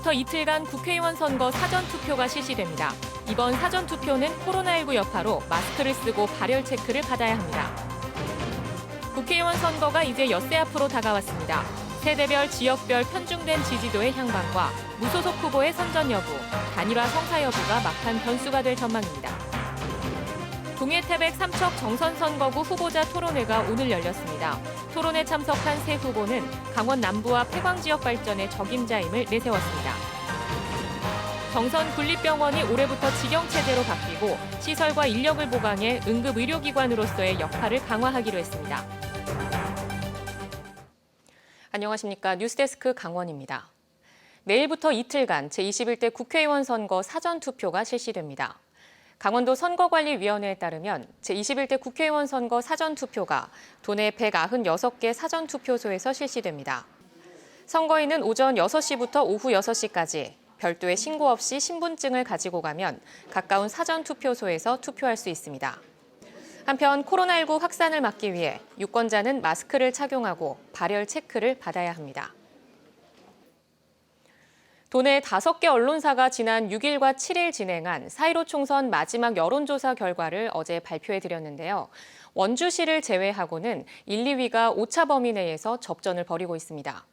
내일부터 이틀간 국회의원 선거 사전투표가 실시됩니다. 이번 사전투표는 코로나19 여파로 마스크를 쓰고 발열 체크를 받아야 합니다. 국회의원 선거가 이제 엿새 앞으로 다가왔습니다. 세대별, 지역별 편중된 지지도의 향방과 무소속 후보의 선전 여부, 단일화 성사 여부가 막판 변수가 될 전망입니다. 동해태백 삼척 정선선거구 후보자 토론회가 오늘 열렸습니다. 토론에 참석한 세 후보는 강원 남부와 폐광 지역 발전의 적임자임을 내세웠습니다. 정선군립병원이 올해부터 직영체제로 바뀌고 시설과 인력을 보강해 응급의료기관으로서의 역할을 강화하기로 했습니다. 안녕하십니까. 뉴스데스크 강원입니다. 내일부터 이틀간 제21대 국회의원 선거 사전투표가 실시됩니다. 강원도 선거관리위원회에 따르면 제21대 국회의원 선거 사전투표가 도내 196개 사전투표소에서 실시됩니다. 선거인은 오전 6시부터 오후 6시까지 별도의 신고 없이 신분증을 가지고 가면 가까운 사전투표소에서 투표할 수 있습니다. 한편 코로나19 확산을 막기 위해 유권자는 마스크를 착용하고 발열 체크를 받아야 합니다. 도내 5개 언론사가 지난 6일과 7일 진행한 4.15 총선 마지막 여론조사 결과를 어제 발표해드렸는데요. 원주시를 제외하고는 1, 2위가 오차 범위 내에서 접전을 벌이고 있습니다.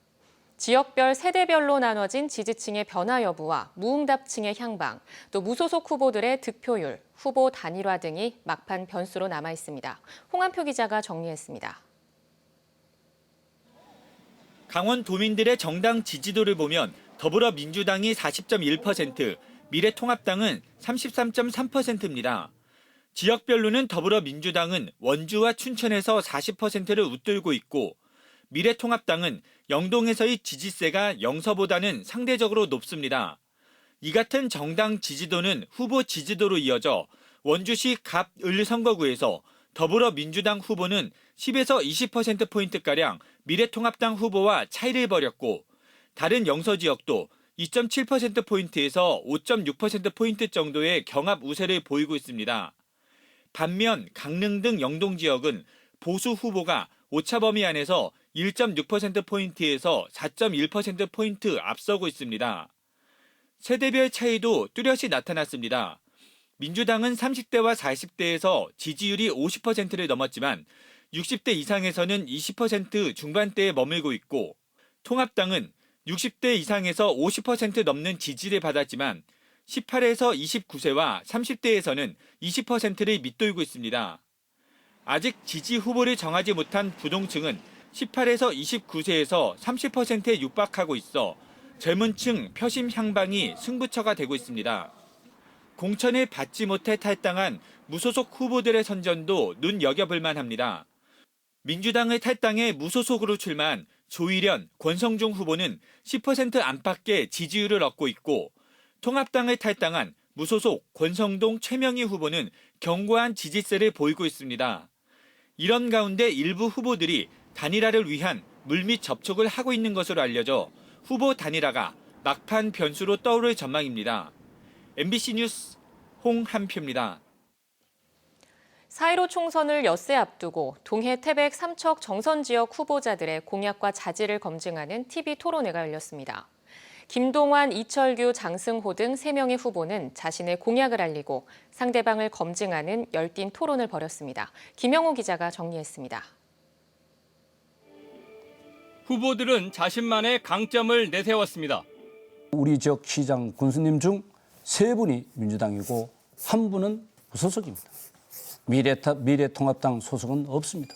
지역별, 세대별로 나눠진 지지층의 변화 여부와 무응답층의 향방, 또 무소속 후보들의 득표율, 후보 단일화 등이 막판 변수로 남아 있습니다. 홍한표 기자가 정리했습니다. 강원도민들의 정당 지지도를 보면 더불어민주당이 40.1%, 미래통합당은 33.3%입니다. 지역별로는 더불어민주당은 원주와 춘천에서 40%를 웃돌고 있고 미래통합당은 영동에서의 지지세가 영서보다는 상대적으로 높습니다. 이 같은 정당 지지도는 후보 지지도로 이어져 원주시 갑을 선거구에서 더불어민주당 후보는 10에서 20%포인트가량 미래통합당 후보와 차이를 벌였고 다른 영서 지역도 2.7%포인트에서 5.6%포인트 정도의 경합 우세를 보이고 있습니다. 반면 강릉 등 영동 지역은 보수 후보가 오차 범위 안에서 1.6%포인트에서 4.1%포인트 앞서고 있습니다. 세대별 차이도 뚜렷이 나타났습니다. 민주당은 30대와 40대에서 지지율이 50%를 넘었지만 60대 이상에서는 20% 중반대에 머물고 있고 통합당은 60대 이상에서 50% 넘는 지지를 받았지만 18에서 29세와 30대에서는 20%를 밑돌고 있습니다. 아직 지지 후보를 정하지 못한 부동층은 18에서 29세에서 30%에 육박하고 있어 젊은 층 표심 향방이 승부처가 되고 있습니다. 공천을 받지 못해 탈당한 무소속 후보들의 선전도 눈여겨볼 만합니다. 민주당을 탈당해 무소속으로 출마한 조일현, 권성중 후보는 10% 안팎의 지지율을 얻고 있고 통합당을 탈당한 무소속 권성동 최명희 후보는 견고한 지지세를 보이고 있습니다. 이런 가운데 일부 후보들이 단일화를 위한 물밑 접촉을 하고 있는 것으로 알려져 후보 단일화가 막판 변수로 떠오를 전망입니다. MBC 뉴스 홍한표입니다. 4.15 총선을 엿새 앞두고 동해 태백 삼척 정선 지역 후보자들의 공약과 자질을 검증하는 TV 토론회가 열렸습니다. 김동완, 이철규, 장승호 등 3명의 후보는 자신의 공약을 알리고 상대방을 검증하는 열띤 토론을 벌였습니다. 김영호 기자가 정리했습니다. 후보들은 자신만의 강점을 내세웠습니다. 우리 지역 시장 군수님 중 3분이 민주당이고 1분은 무소속입니다. 미래통합당 소속은 없습니다.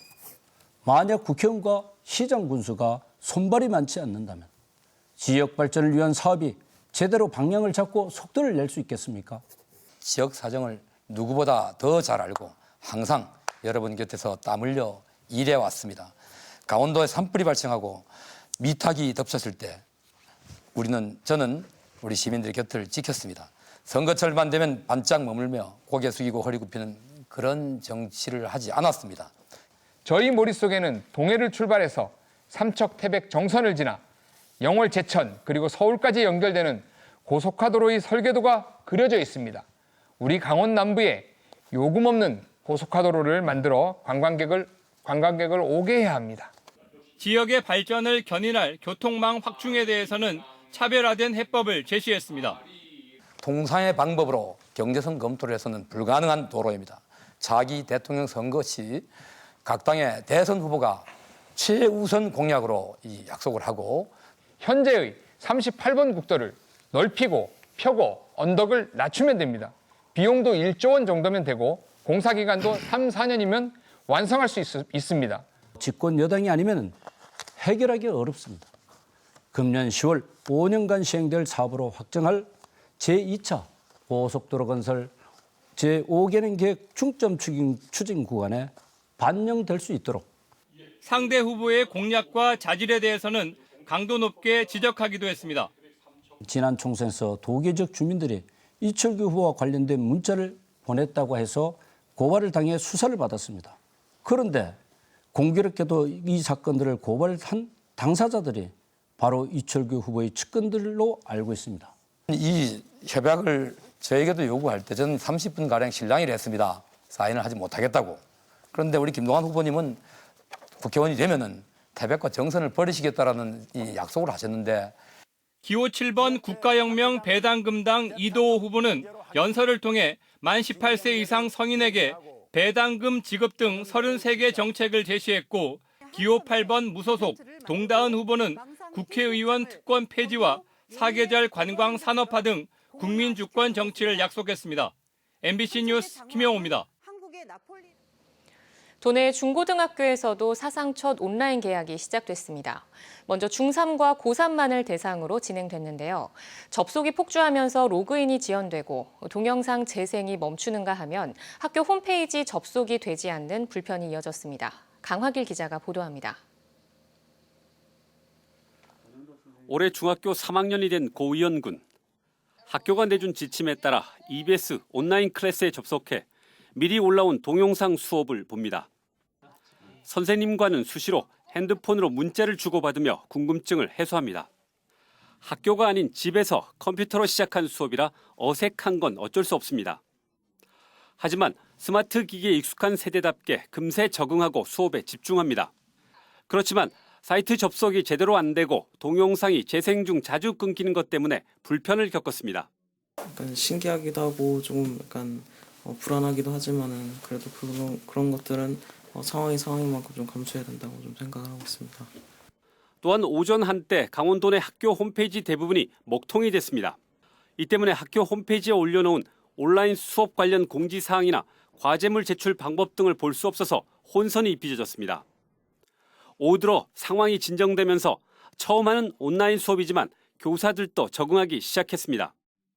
만약 국회의원과 시장 군수가 손발이 많지 않는다면 지역 발전을 위한 사업이 제대로 방향을 잡고 속도를 낼 수 있겠습니까? 지역 사정을 누구보다 더 잘 알고 항상 여러분 곁에서 땀 흘려 일해왔습니다. 강원도에 산불이 발생하고 미탁이 덮쳤을 때 저는 우리 시민들의 곁을 지켰습니다. 선거철만 되면 반짝 머물며 고개 숙이고 허리 굽히는 그런 정치를 하지 않았습니다. 저희 머릿속에는 동해를 출발해서 삼척, 태백, 정선을 지나 영월, 제천 그리고 서울까지 연결되는 고속화도로의 설계도가 그려져 있습니다. 우리 강원 남부에 요금 없는 고속화도로를 만들어 관광객을 오게 해야 합니다. 지역의 발전을 견인할 교통망 확충에 대해서는 차별화된 해법을 제시했습니다. 통상의 방법으로 경제성 검토를 해서는 불가능한 도로입니다. 차기 대통령 선거 시 각 당의 대선 후보가 최우선 공약으로 이 약속을 하고 현재의 38번 국도를 넓히고 펴고 언덕을 낮추면 됩니다. 비용도 1조 원 정도면 되고 공사기간도 3, 4년이면 완성할 수 있습니다. 집권 여당이 아니면 해결하기 어렵습니다. 금년 10월 5년간 시행될 사업으로 확정할 제2차 고속도로 건설 제5개년 계획 중점 추진 구간에 반영될 수 있도록 상대 후보의 공약과 자질에 대해서는 강도 높게 지적하기도 했습니다. 지난 총선에서 도계 지역 주민들이 이철규 후보와 관련된 문자를 보냈다고 해서 고발을 당해 수사를 받았습니다. 그런데 공교롭게도 이 사건들을 고발한 당사자들이 바로 이철규 후보의 측근들로 알고 있습니다. 이 협약을 저에게도 요구할 때 저는 30분가량 실랑이를 했습니다. 사인을 하지 못하겠다고. 그런데 우리 김동완 후보님은 국회의원이 되면은 태백과 정선을 버리시겠다라는 이 약속을 하셨는데 기호 7번 국가혁명 배당금당 이도호 후보는 연설을 통해 만 18세 이상 성인에게 배당금 지급 등 33개 정책을 제시했고 기호 8번 무소속 동다은 후보는 국회의원 특권 폐지와 사계절 관광 산업화 등 국민 주권 정치를 약속했습니다. MBC 뉴스 김영호입니다. 도내 중고등학교에서도 사상 첫 온라인 개학이 시작됐습니다. 먼저 중3과 고3만을 대상으로 진행됐는데요. 접속이 폭주하면서 로그인이 지연되고 동영상 재생이 멈추는가 하면 학교 홈페이지 접속이 되지 않는 불편이 이어졌습니다. 강화길 기자가 보도합니다. 올해 중학교 3학년이 된 고의연 군. 학교가 내준 지침에 따라 EBS 온라인 클래스에 접속해 미리 올라온 동영상 수업을 봅니다. 선생님과는 수시로 핸드폰으로 문자를 주고받으며 궁금증을 해소합니다. 학교가 아닌 집에서 컴퓨터로 시작한 수업이라 어색한 건 어쩔 수 없습니다. 하지만 스마트 기기에 익숙한 세대답게 금세 적응하고 수업에 집중합니다. 그렇지만 사이트 접속이 제대로 안 되고 동영상이 재생 중 자주 끊기는 것 때문에 불편을 겪었습니다. 약간 신기하기도 하고 조금 약간 불안하기도 하지만은 그래도 그런 것들은 상황인 만큼 좀 감수해야 된다고 좀 생각을 하고 있습니다. 또한 오전 한때 강원도 내 학교 홈페이지 대부분이 먹통이 됐습니다. 이 때문에 학교 홈페이지에 올려놓은 온라인 수업 관련 공지사항이나 과제물 제출 방법 등을 볼 수 없어서 혼선이 빚어졌습니다. 오들어 상황이 진정되면서 처음 하는 온라인 수업이지만 교사들도 적응하기 시작했습니다.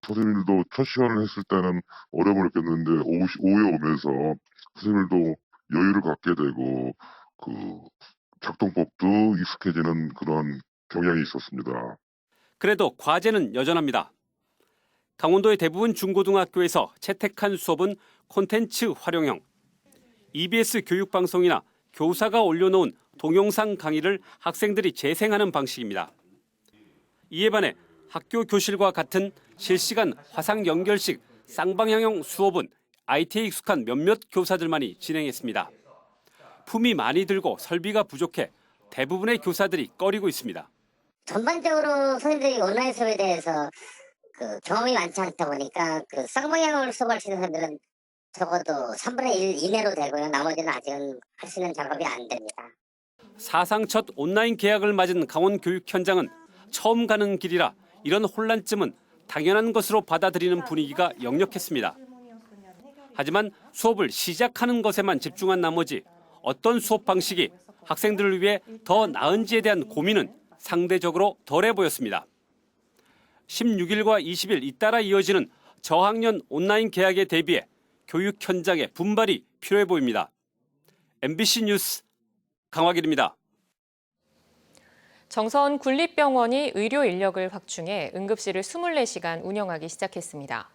선생님들도 첫 시간을 했을 때는 어려움을 느꼈는데 오후에 오면서 선생님들도 여유를 갖게 되고 작동법도 익숙해지는 그런 경향이 있었습니다. 그래도 과제는 여전합니다. 강원도의 대부분 중고등학교에서 채택한 수업은 콘텐츠 활용형, EBS 교육방송이나 교사가 올려놓은 동영상 강의를 학생들이 재생하는 방식입니다. 이에 반해 학교 교실과 같은 실시간 화상 연결식 쌍방향형 수업은 IT에 익숙한 몇몇 교사들만이 진행했습니다. 품이 많이 들고 설비가 부족해 대부분의 교사들이 꺼리고 있습니다. 전반적으로 선생님들이 온라인 수업에 대해서 경험이 많지 않다 보니까 쌍방향으로 수업할 수 있는 사람들은 적어도 3분의 1 이내로 되고요. 나머지는 아직은 할 수 있는 작업이 안 됩니다. 사상 첫 온라인 개학을 맞은 강원 교육 현장은 처음 가는 길이라 이런 혼란쯤은 당연한 것으로 받아들이는 분위기가 역력했습니다. 하지만 수업을 시작하는 것에만 집중한 나머지 어떤 수업 방식이 학생들을 위해 더 나은지에 대한 고민은 상대적으로 덜해 보였습니다. 16일과 20일 잇따라 이어지는 저학년 온라인 개학에 대비해 교육 현장의 분발이 필요해 보입니다. MBC 뉴스 강화길입니다. 정선 군립병원이 의료 인력을 확충해 응급실을 24시간 운영하기 시작했습니다.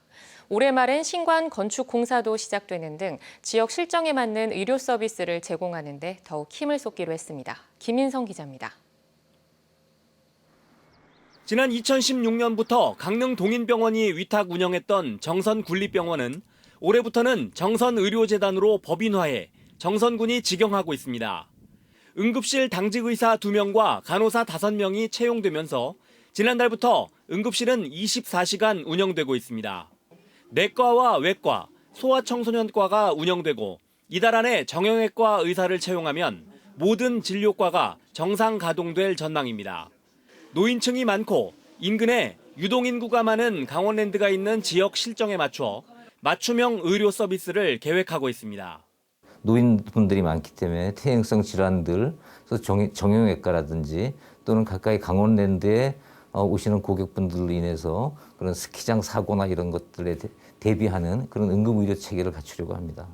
올해 말엔 신관 건축 공사도 시작되는 등 지역 실정에 맞는 의료 서비스를 제공하는 데 더욱 힘을 쏟기로 했습니다. 김인성 기자입니다. 지난 2016년부터 강릉 동인병원이 위탁 운영했던 정선 군립병원은 올해부터는 정선의료재단으로 법인화해 정선군이 직영하고 있습니다. 응급실 당직의사 2명과 간호사 5명이 채용되면서 지난달부터 응급실은 24시간 운영되고 있습니다. 내과와 외과, 소아청소년과가 운영되고 이달 안에 정형외과 의사를 채용하면 모든 진료과가 정상 가동될 전망입니다. 노인층이 많고 인근에 유동인구가 많은 강원랜드가 있는 지역 실정에 맞춰 맞춤형 의료 서비스를 계획하고 있습니다. 노인분들이 많기 때문에 퇴행성 질환들, 정형외과라든지 또는 가까이 강원랜드에 오시는 고객분들로 인해서 그런 스키장 사고나 이런 것들에 대비하는 그런 응급의료 체계를 갖추려고 합니다.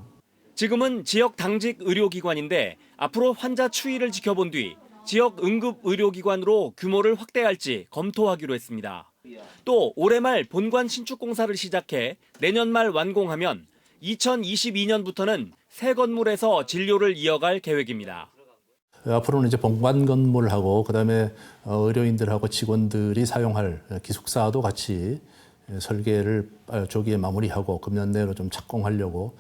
지금은 지역 당직 의료기관인데 앞으로 환자 추이를 지켜본 뒤 지역 응급의료기관으로 규모를 확대할지 검토하기로 했습니다. 또 올해 말 본관 신축 공사를 시작해 내년 말 완공하면 2022년부터는 새 건물에서 진료를 이어갈 계획입니다. 앞으로는 이제 본관 건물하고 그다음에 의료인들하고 직원들이 사용할 기숙사도 같이 설계를 조기에 마무리하고 금년 내로 좀 착공하려고.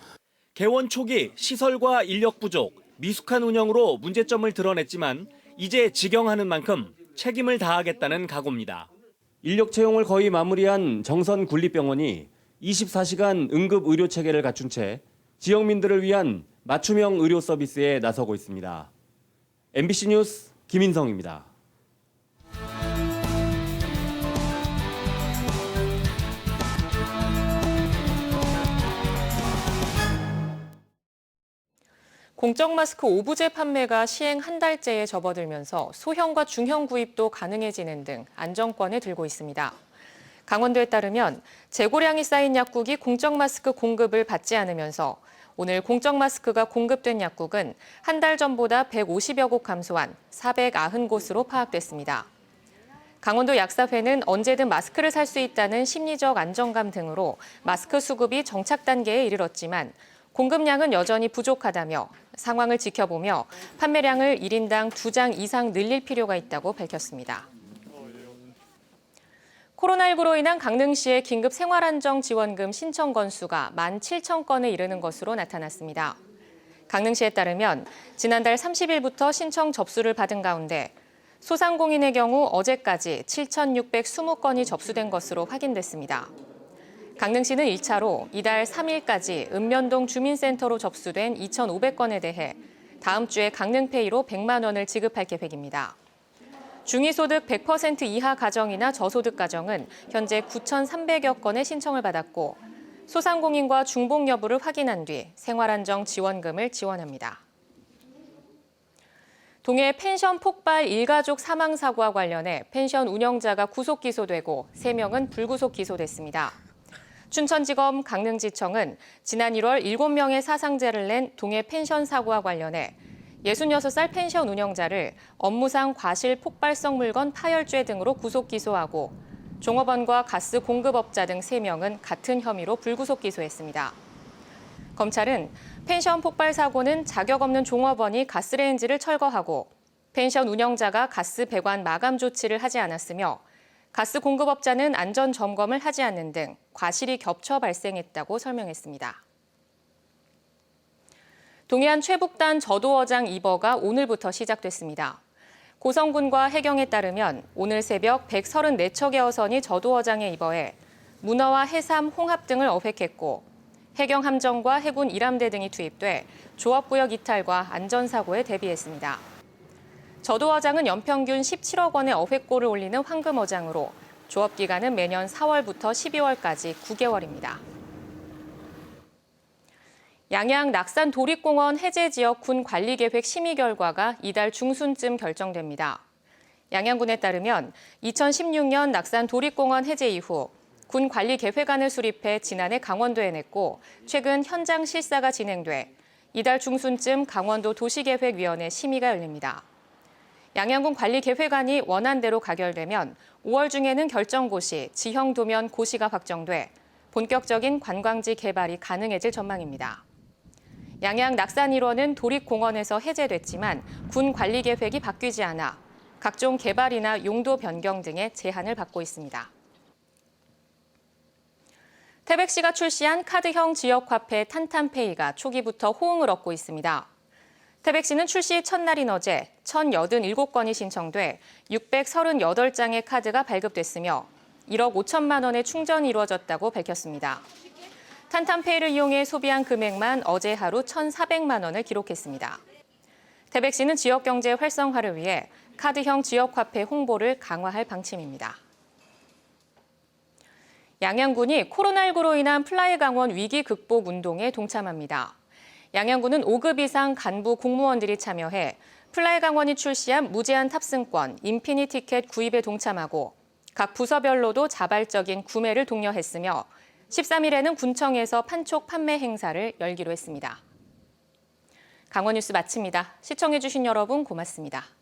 개원 초기 시설과 인력 부족, 미숙한 운영으로 문제점을 드러냈지만 이제 직영하는 만큼 책임을 다하겠다는 각오입니다. 인력 채용을 거의 마무리한 정선군립병원이 24시간 응급의료 체계를 갖춘 채 지역민들을 위한 맞춤형 의료 서비스에 나서고 있습니다. MBC 뉴스 김인성입니다. 공적 마스크 오부제 판매가 시행 한 달째에 접어들면서 소형과 중형 구입도 가능해지는 등 안정권을 들고 있습니다. 강원도에 따르면 재고량이 쌓인 약국이 공적 마스크 공급을 받지 않으면서 오늘 공적 마스크가 공급된 약국은 한 달 전보다 150여 곳 감소한 490곳으로 파악됐습니다. 강원도 약사회는 언제든 마스크를 살 수 있다는 심리적 안정감 등으로 마스크 수급이 정착 단계에 이르렀지만 공급량은 여전히 부족하다며 상황을 지켜보며 판매량을 1인당 2장 이상 늘릴 필요가 있다고 밝혔습니다. 코로나19로 인한 강릉시의 긴급 생활안정지원금 신청 건수가 17,000건에 이르는 것으로 나타났습니다. 강릉시에 따르면 지난달 30일부터 신청 접수를 받은 가운데 소상공인의 경우 어제까지 7,620건이 접수된 것으로 확인됐습니다. 강릉시는 1차로 이달 3일까지 읍면동 주민센터로 접수된 2,500건에 대해 다음 주에 강릉페이로 100만 원을 지급할 계획입니다. 중위소득 100% 이하 가정이나 저소득 가정은 현재 9,300여 건의 신청을 받았고 소상공인과 중복 여부를 확인한 뒤 생활안정 지원금을 지원합니다. 동해 펜션 폭발 일가족 사망 사고와 관련해 펜션 운영자가 구속 기소되고 3명은 불구속 기소됐습니다. 춘천지검 강릉지청은 지난 1월 7명의 사상자를 낸 동해 펜션 사고와 관련해 66살 펜션 운영자를 업무상 과실 폭발성 물건 파열죄 등으로 구속 기소하고 종업원과 가스 공급업자 등 3명은 같은 혐의로 불구속 기소했습니다. 검찰은 펜션 폭발 사고는 자격 없는 종업원이 가스레인지를 철거하고 펜션 운영자가 가스 배관 마감 조치를 하지 않았으며 가스 공급업자는 안전 점검을 하지 않는 등 과실이 겹쳐 발생했다고 설명했습니다. 동해안 최북단 저도어장 2버가 오늘부터 시작됐습니다. 고성군과 해경에 따르면 오늘 새벽 134척의 어선이 저도어장에 입어해 문어와 해삼, 홍합 등을 어획했고 해경 함정과 해군 일함대 등이 투입돼 조업구역 이탈과 안전사고에 대비했습니다. 저도어장은 연평균 17억 원의 어획고를 올리는 황금어장으로 조업기간은 매년 4월부터 12월까지 9개월입니다. 양양 낙산 도립공원 해제 지역 군 관리 계획 심의 결과가 이달 중순쯤 결정됩니다. 양양군에 따르면 2016년 낙산 도립공원 해제 이후 군 관리 계획안을 수립해 지난해 강원도에 냈고 최근 현장 실사가 진행돼 이달 중순쯤 강원도 도시계획위원회 심의가 열립니다. 양양군 관리 계획안이 원안대로 가결되면 5월 중에는 결정고시, 지형도면 고시가 확정돼 본격적인 관광지 개발이 가능해질 전망입니다. 양양 낙산 1호는 도립공원에서 해제됐지만 군 관리 계획이 바뀌지 않아 각종 개발이나 용도 변경 등의 제한을 받고 있습니다. 태백시가 출시한 카드형 지역화폐 탄탄페이가 초기부터 호응을 얻고 있습니다. 태백시는 출시 첫날인 어제 1,087건이 신청돼 638장의 카드가 발급됐으며 1억 5천만 원의 충전이 이루어졌다고 밝혔습니다. 탄탄페이를 이용해 소비한 금액만 어제 하루 1,400만 원을 기록했습니다. 태백시는 지역경제 활성화를 위해 카드형 지역화폐 홍보를 강화할 방침입니다. 양양군이 코로나19로 인한 플라이 강원 위기 극복 운동에 동참합니다. 양양군은 5급 이상 간부 공무원들이 참여해 플라이 강원이 출시한 무제한 탑승권, 인피니 티켓 구입에 동참하고 각 부서별로도 자발적인 구매를 독려했으며 13일에는 군청에서 판촉 판매 행사를 열기로 했습니다. 강원 뉴스 마칩니다. 시청해주신 여러분 고맙습니다.